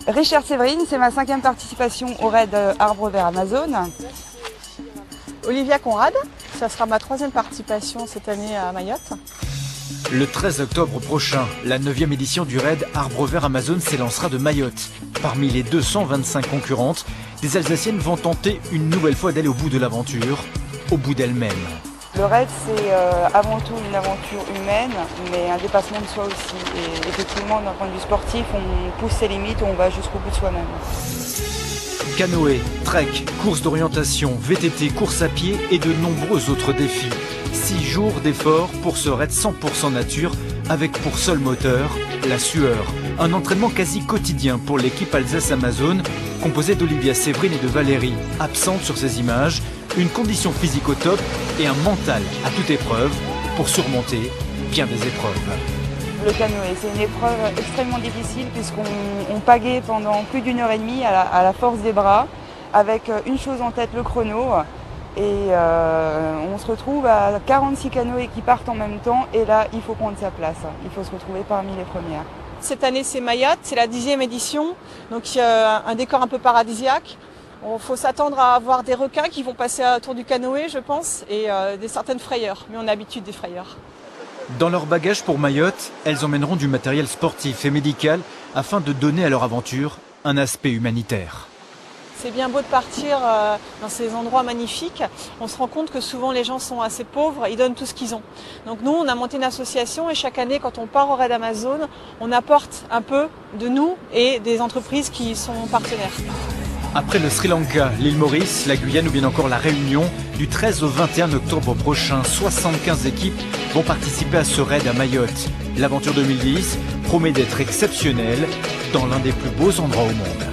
Richard Séverine, c'est ma 5e participation au raid Arbre Vert Amazon. Olivia Conrad, ça sera ma 3e participation cette année à Mayotte. Le 13 octobre prochain, la 9e édition du raid Arbre Vert Amazon s'élancera de Mayotte. Parmi les 225 concurrentes, des Alsaciennes vont tenter une nouvelle fois d'aller au bout de l'aventure, au bout d'elles-mêmes. Le raid, c'est avant tout une aventure humaine, mais un dépassement de soi aussi. Et effectivement, d'un point de vue sportif, on pousse ses limites, on va jusqu'au bout de soi-même. Canoë, trek, course d'orientation, VTT, course à pied et de nombreux autres défis. 6 jours d'efforts pour ce raid 100% nature, avec pour seul moteur la sueur. Un entraînement quasi quotidien pour l'équipe Alsace Amazon, composée d'Olivia Séverine et de Valérie, absente sur ces images, une condition physique au top et un mental à toute épreuve pour surmonter bien des épreuves. Le canoë, c'est une épreuve extrêmement difficile puisqu'on pagaie pendant plus d'1 heure et demie à la force des bras, avec une chose en tête, le chrono. Et on se retrouve à 46 canoës qui partent en même temps et là, il faut prendre sa place. Il faut se retrouver parmi les premières. Cette année, c'est Mayotte, c'est la 10e édition, donc il y a un décor un peu paradisiaque. Il faut s'attendre à avoir des requins qui vont passer autour du canoë, je pense, et certaines frayeurs, mais on a l'habitude des frayeurs. Dans leur bagage pour Mayotte, elles emmèneront du matériel sportif et médical afin de donner à leur aventure un aspect humanitaire. C'est bien beau de partir dans ces endroits magnifiques. On se rend compte que souvent les gens sont assez pauvres, ils donnent tout ce qu'ils ont. Donc nous, on a monté une association et chaque année, quand on part au raid Amazon, on apporte un peu de nous et des entreprises qui sont partenaires. Après le Sri Lanka, l'île Maurice, la Guyane ou bien encore la Réunion, du 13 au 21 octobre prochain, 75 équipes vont participer à ce raid à Mayotte. L'aventure 2010 promet d'être exceptionnelle dans l'un des plus beaux endroits au monde.